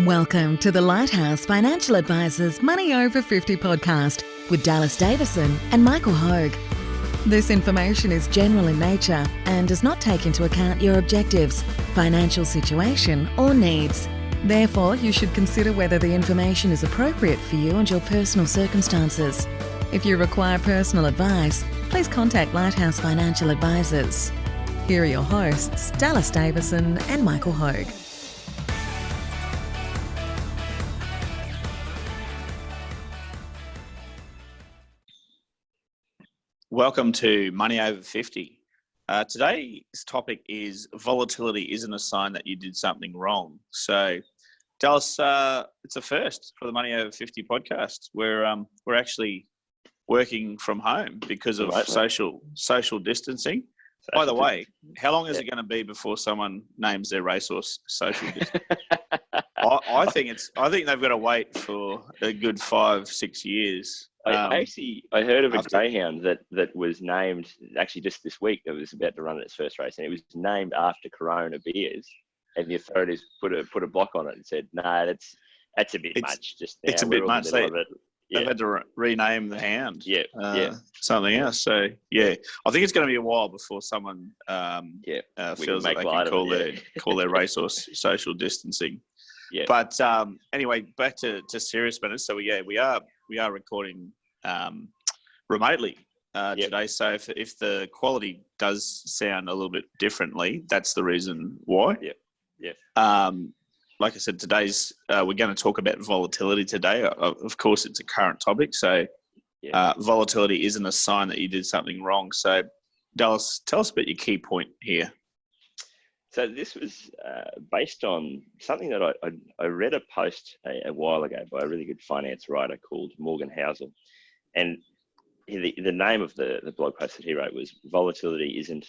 Welcome to the Lighthouse Financial Advisors Money Over 50 podcast with Dallas Davison and Michael Hogue. This information is general in nature and does not take into account your objectives, financial situation or needs. Therefore, you should consider whether the information is appropriate for you and your personal circumstances. If you require personal advice, please contact Lighthouse Financial Advisors. Here are your hosts, Dallas Davison and Michael Hogue. Welcome to Money Over 50. Today's topic is volatility isn't a sign that you did something wrong. So, Dallas, it's a first for the Money Over 50 podcast. We're actually working from home because of social distancing. By the way, how long is it going to be before someone names their racehorse social distancing? I think they've got to wait for a good 5-6 years. I heard of a greyhound that was named actually just this week. That was about to run its first race, and it was named after Corona beers. And the authorities put a block on it and said, "No, that's a bit much." It's a bit much. They've had to rename the hound. Something else. So I think it's going to be a while before someone feels like they can call their racehorse social distancing. Yeah. But anyway, back to serious matters. So we are recording remotely today. So if the quality does sound a little bit differently, that's the reason why. Yeah. Like I said, today's we're going to talk about volatility today. Of course, it's a current topic. So volatility isn't a sign that you did something wrong. So Dallas, tell us about your key point here. So this was based on something that I read a post a while ago by a really good finance writer called Morgan Housel. And the name of the blog post that he wrote was "Volatility isn't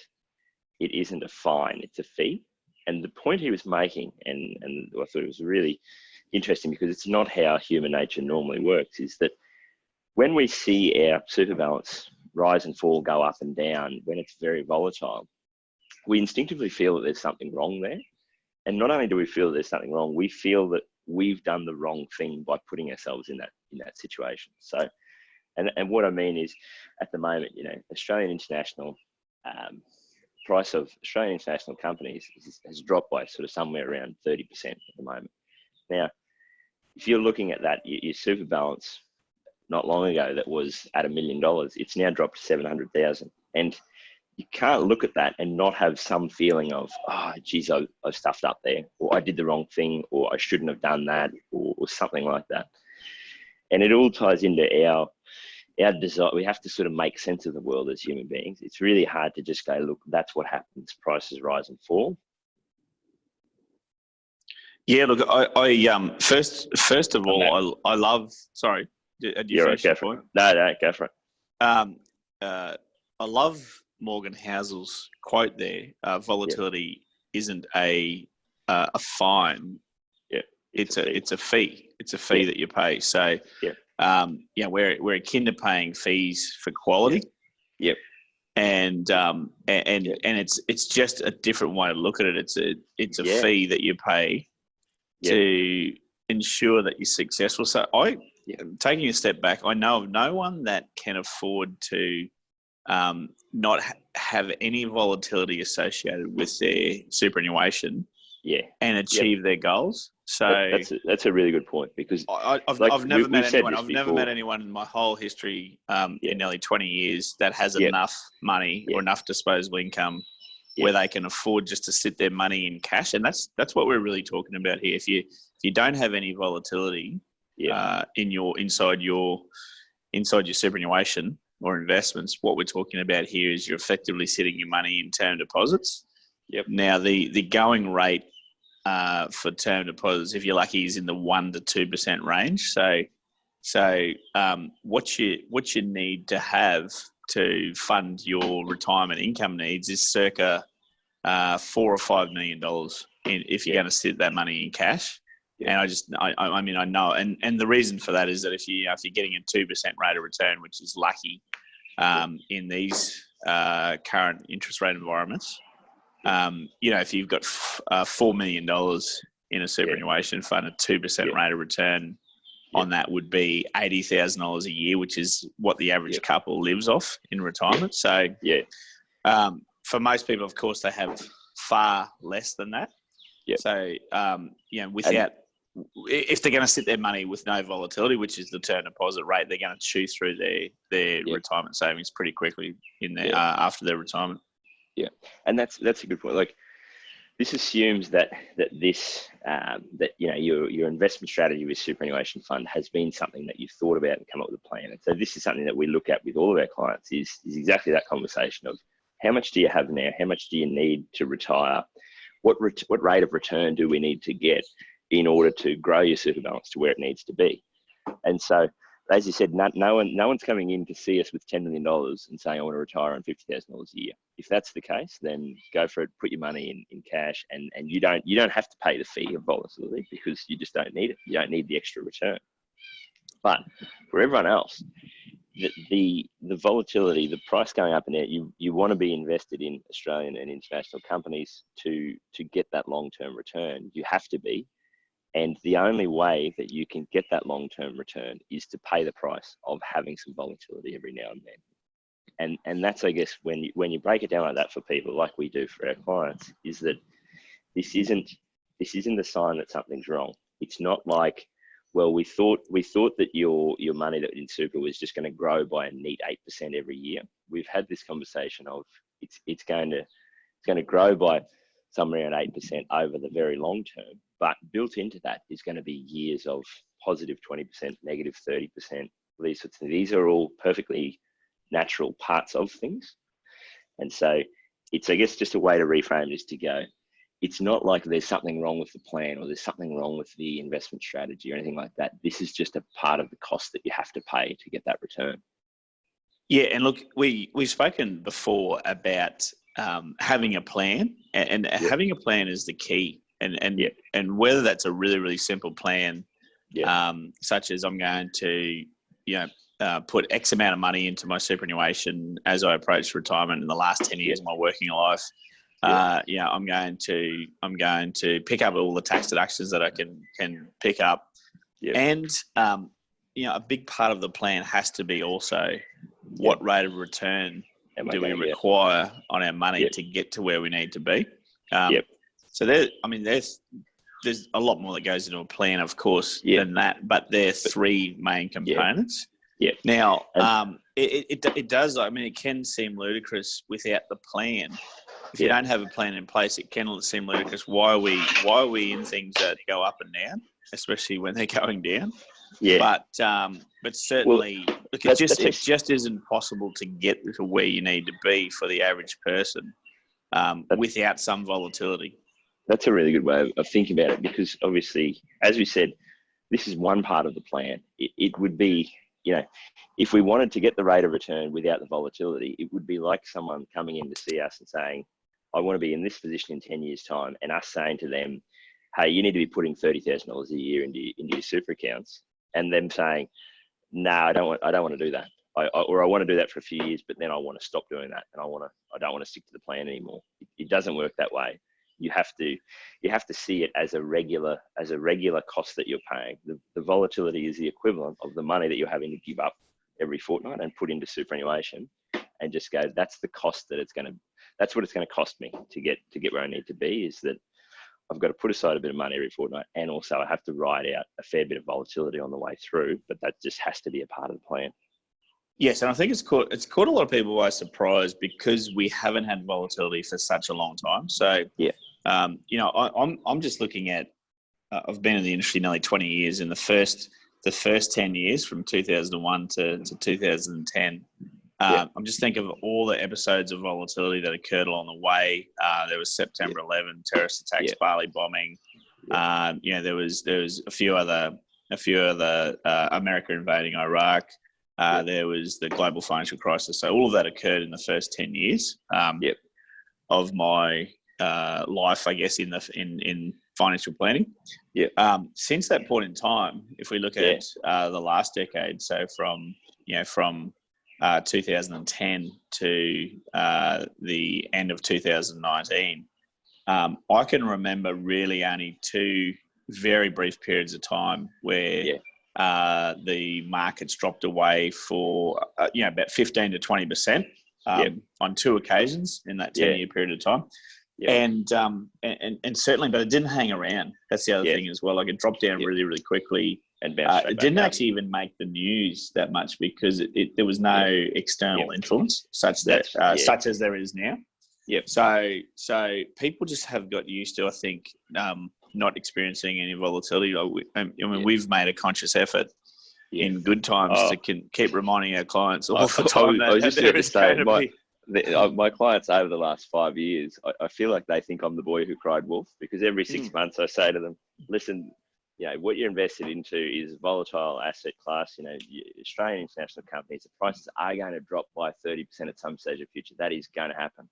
a fine, it's a fee." And the point he was making, and I thought it was really interesting because it's not how human nature normally works, is that when we see our super balance rise and fall, go up and down, when it's very volatile, we instinctively feel that there's something wrong there. And not only do we feel that there's something wrong, we feel that we've done the wrong thing by putting ourselves in that situation. So, and what I mean is, at the moment, Australian international price of Australian international companies has dropped by sort of somewhere around 30% at the moment. Now, if you're looking at that, your super balance not long ago that was at $1 million, it's now dropped to 700,000. And you can't look at that and not have some feeling of, oh, geez, I stuffed up there, or I did the wrong thing, or I shouldn't have done that, or something like that. And it all ties into our desire. We have to sort of make sense of the world as human beings. It's really hard to just go, look, that's what happens. Prices rise and fall. Yeah, look, I first of all, I love. Sorry, did you finish your point? No, go for it. I love Morgan Housel's quote there. Volatility isn't a fine. Yeah, it's a fee. It's a fee that you pay. So we're akin to paying fees for quality. Yep. And it's just a different way to look at it. It's a fee that you pay to ensure that you're successful. So taking a step back, I know of no one that can afford to not have any volatility associated with their superannuation and achieve their goals. So that's a really good point, because I've never met anyone in my whole history in nearly 20 years that has enough money or enough disposable income where they can afford just to sit their money in cash. And that's what we're really talking about here. If you don't have any volatility inside your superannuation or investments, what we're talking about here is you're effectively sitting your money in term deposits. Yep. Now the going rate for term deposits, if you're lucky, is in the 1% to 2% range. So what you need to have to fund your retirement income needs is circa $4 or $5 million if you're going to sit that money in cash. And I know, and the reason for that is that if you're getting a 2% rate of return, which is lucky in these current interest rate environments, if you've got $4 million in a superannuation fund, a 2% rate of return on that would be $80,000 a year, which is what the average couple lives off in retirement. So for most people, of course, they have far less than that. So, without, if they're going to sit their money with no volatility, which is the term deposit rate, they're going to chew through their retirement savings pretty quickly in their after their retirement. Yeah, and that's a good point. Like, this assumes that your investment strategy with superannuation fund has been something that you've thought about and come up with a plan. And so this is something that we look at with all of our clients is exactly that conversation of how much do you have now? How much do you need to retire? What rate of return do we need to get in order to grow your super balance to where it needs to be? And so, as you said, no one's coming in to see us with $10 million and saying, I want to retire on $50,000 a year. If that's the case, then go for it, put your money in cash, and you don't have to pay the fee of volatility because you just don't need it. You don't need the extra return. But for everyone else, the volatility, the price going up and down, you want to be invested in Australian and international companies to get that long-term return. You have to be. And the only way that you can get that long-term return is to pay the price of having some volatility every now and then. And that's, I guess, when you break it down like that for people, like we do for our clients, is that this isn't a sign that something's wrong. It's not like, well, we thought that your money that in super was just going to grow by a neat 8% every year. We've had this conversation of it's going to grow by somewhere around 8% over the very long term. But built into that is going to be years of positive 20%, negative 30%. These sorts of things. These are all perfectly natural parts of things. And so it's, I guess, just a way to reframe this to go, it's not like there's something wrong with the plan or there's something wrong with the investment strategy or anything like that. This is just a part of the cost that you have to pay to get that return. Yeah, and look, we've spoken before about having a plan, and having a plan is the key. And whether that's a really, really simple plan, such as I'm going to, put X amount of money into my superannuation as I approach retirement in the last 10 years of my working life. I'm going to pick up all the tax deductions that I can pick up. And, a big part of the plan has to be also what rate of return do we require on our money to get to where we need to be. So there's a lot more that goes into a plan, of course, than that. But there are three main components. Now, it does. I mean, it can seem ludicrous without the plan. If you don't have a plan in place, it can seem ludicrous. Why are we in things that go up and down, especially when they're going down? But certainly, it just isn't possible to get to where you need to be for the average person without some volatility. That's a really good way of thinking about it, because obviously, as we said, this is one part of the plan. It would be, if we wanted to get the rate of return without the volatility, it would be like someone coming in to see us and saying, I want to be in this position in 10 years' time, and us saying to them, hey, you need to be putting $30,000 a year into your super accounts, and them saying, no, I don't want to do that. I want to do that for a few years, but then I want to stop doing that, and I don't want to stick to the plan anymore. It doesn't work that way. You have to see it as a regular cost that you're paying. The volatility is the equivalent of the money that you're having to give up every fortnight and put into superannuation, and just go, that's the cost that's what it's going to cost me to get where I need to be, is that I've got to put aside a bit of money every fortnight, and also I have to ride out a fair bit of volatility on the way through, but that just has to be a part of the plan. Yes, and I think it's caught a lot of people by surprise because we haven't had volatility for such a long time. So I'm just looking at. I've been in the industry nearly 20 years. In the first 10 years, from 2001 to 2010, I'm just thinking of all the episodes of volatility that occurred along the way. There was September 11, terrorist attacks, Bali bombing. There was a few other America invading Iraq. There was the global financial crisis. So all of that occurred in the first 10 years of my life, I guess, in financial planning. Since that point in time, if we look at the last decade, so from 2010 to the end of 2019, I can remember really only two very brief periods of time where the market's dropped away for about 15 to 20% on 2 occasions in that 10-year period of time. And certainly, but it didn't hang around. That's the other thing as well. Like, it dropped down really, really quickly. And it didn't actually even make the news that much because there was no external influence such as there is now. So people just have got used to, I think, not experiencing any volatility. We've made a conscious effort in good times to keep reminding our clients all the time my clients over the last 5 years, I feel like they think I'm the boy who cried wolf, because every 6 months I say to them, listen, what you're invested into is volatile asset class. Australian international companies, the prices are going to drop by 30% at some stage of the future. That is going to happen.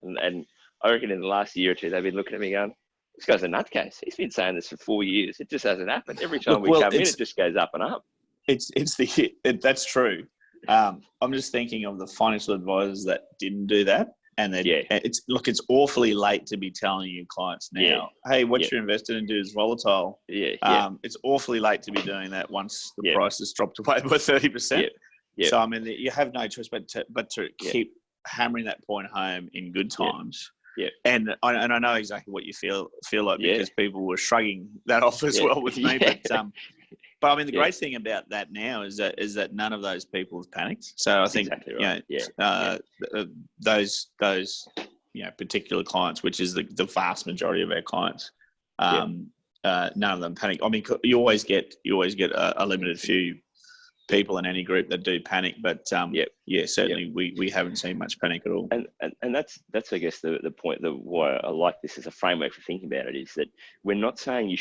And I reckon in the last year or two, they've been looking at me going, this guy's a nutcase. He's been saying this for 4 years. It just hasn't happened. Every time we come in, it just goes up and up. That's true. I'm just thinking of the financial advisors that didn't do that. And then it's awfully late to be telling your clients now, hey, what you're invested in is volatile. It's awfully late to be doing that once the price has dropped away by 30%. So, I mean, you have no choice but to keep hammering that point home in good times. And I know exactly what you feel like, because people were shrugging that off as well with me. But I mean, the great thing about that now is that none of those people have panicked. So I think those particular clients, which is the vast majority of our clients, none of them panic. I mean, you always get a limited few people in any group that do panic, but certainly we haven't seen much panic at all. And that's I guess the point, why I like this as a framework for thinking about it, is that we're not saying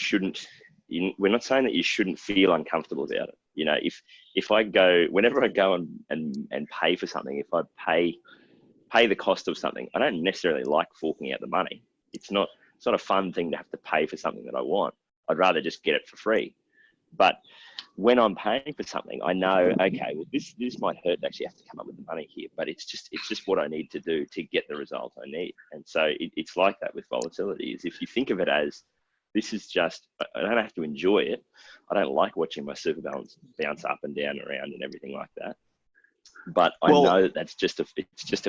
we're not saying that you shouldn't feel uncomfortable about it. If I go, whenever I go and pay for something, if I pay the cost of something, I don't necessarily like forking out the money. It's not a fun thing to have to pay for something that I want. I'd rather just get it for free. But when I'm paying for something, I know, okay, well, this might hurt to actually have to come up with the money here, but it's just what I need to do to get the result I need. And so it's like that with volatility, is if you think of it as, this is just, I don't have to enjoy it. I don't like watching my super balance bounce up and down around and everything like that. But I know that it's just a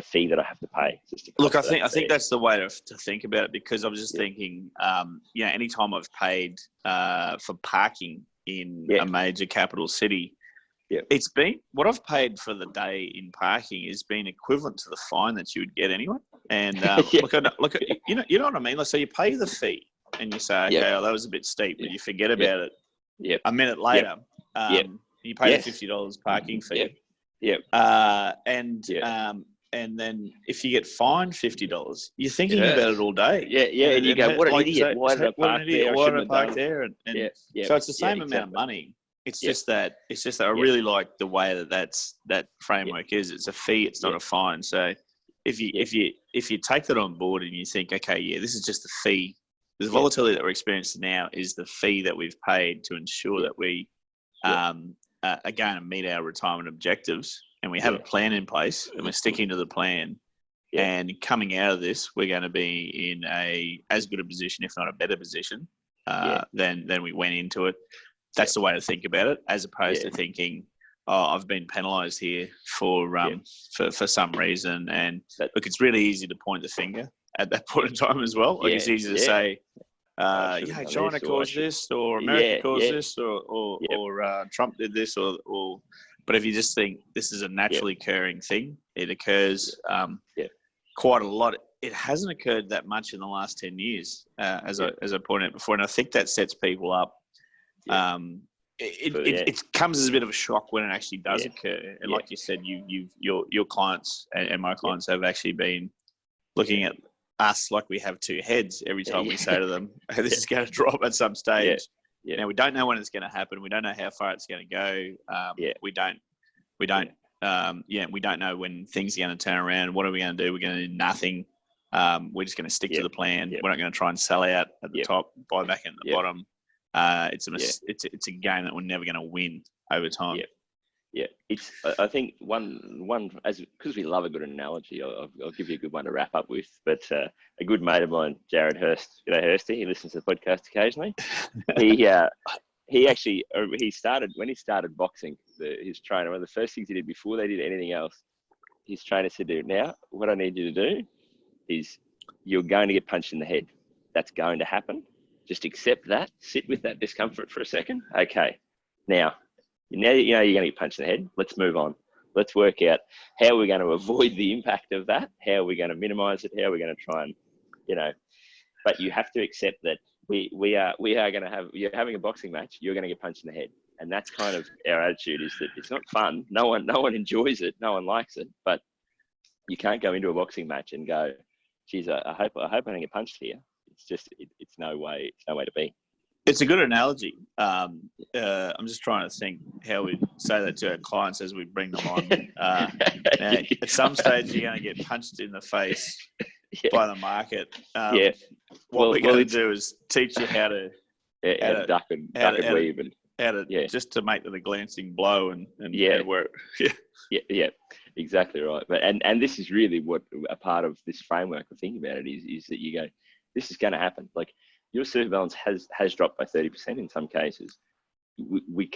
fee that I have to pay. Look, I think that's the way to think about it, because I was just thinking, anytime I've paid for parking in a major capital city, it's been, what I've paid for the day in parking has been equivalent to the fine that you would get anyway. And look at you know what I mean. Like, so you pay the fee and you say, okay, that was a bit steep, but you forget about it. A minute later, you pay the $50 parking fee. And then if you get fined $50, you're thinking about it all day. And you go, what an idiot! Why did I park there? And so it's the same amount of money. It's just that I really like the way that framework is. It's a fee. It's not a fine. So if you take that on board and you think, okay, this is just the fee. The volatility that we're experiencing now is the fee that we've paid to ensure that we are going to meet our retirement objectives, and we have a plan in place, and we're sticking to the plan. And coming out of this, we're going to be in as good a position, if not a better position, than we went into it. That's the way to think about it, as opposed to thinking, I've been penalised here for some reason. And look, it's really easy to point the finger at that point in time as well. Like, it's easy to say, China caused this, or America caused this, or Trump did this, or. But if you just think this is a naturally occurring thing, it occurs quite a lot. It hasn't occurred that much in the last 10 years, as I pointed out before, and I think that sets people up. It comes as a bit of a shock when it actually does occur. And like you said, your clients and my clients have actually been looking at us like we have two heads every time we say to them, hey, this is going to drop at some stage. Now, we don't know when it's going to happen. We don't know how far it's going to go. We don't know when things are going to turn around. What are we going to do? We're going to do nothing. We're just going to stick to the plan. We're not going to try and sell out at the top, buy back in at the bottom. It's a game that we're never going to win over time. Yeah, I think one because we love a good analogy. I'll give you a good one to wrap up with. But a good mate of mine, Jared Hurst, Hursty, he listens to the podcast occasionally. He started when he started boxing. His trainer, one of the first things he did before they did anything else, his trainer said, "Now, what I need you to do is you're going to get punched in the head. That's going to happen. Just accept that. Sit with that discomfort for a second. Okay, now you know you're going to get punched in the head. Let's move on. Let's work out how we're going to avoid the impact of that. How are we going to minimize it? How are we going to try and, but you have to accept that we are going to have, you're having a boxing match, you're going to get punched in the head. And that's kind of our attitude, is that it's not fun. No one enjoys it. No one likes it, but you can't go into a boxing match and go, geez, I hope I don't get punched here. It's just, it's no way to be. It's a good analogy. I'm just trying to think how we say that to our clients as we bring them on. Now, at some stage, you're going to get punched in the face by the market. What we're going to do is teach you how to duck and weave and just to make the glancing blow and work. Yeah, exactly right. But and this is really what a part of this framework of thinking about it is that you go, this is going to happen. Like, your super balance has dropped by 30% in some cases. We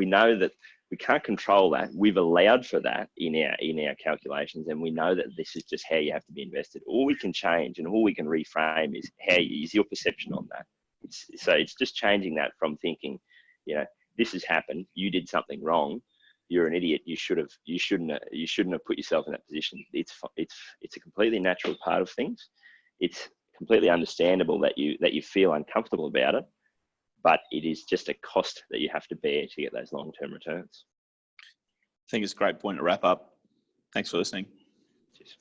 know that we can't control that. We've allowed for that in our calculations, and we know that this is just how you have to be invested. All we can change and all we can reframe is your perception on that. It's just changing that from thinking, this has happened, you did something wrong, you're an idiot, you shouldn't have put yourself in that position. It's a completely natural part of things. It's completely understandable that you feel uncomfortable about it, but it is just a cost that you have to bear to get those long-term returns. I think it's a great point to wrap up. Thanks for listening. Cheers.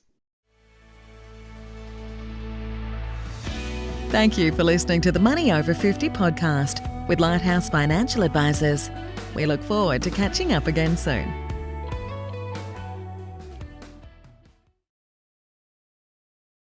Thank you for listening to the Money Over 50 podcast with Lighthouse Financial Advisors. We look forward to catching up again soon.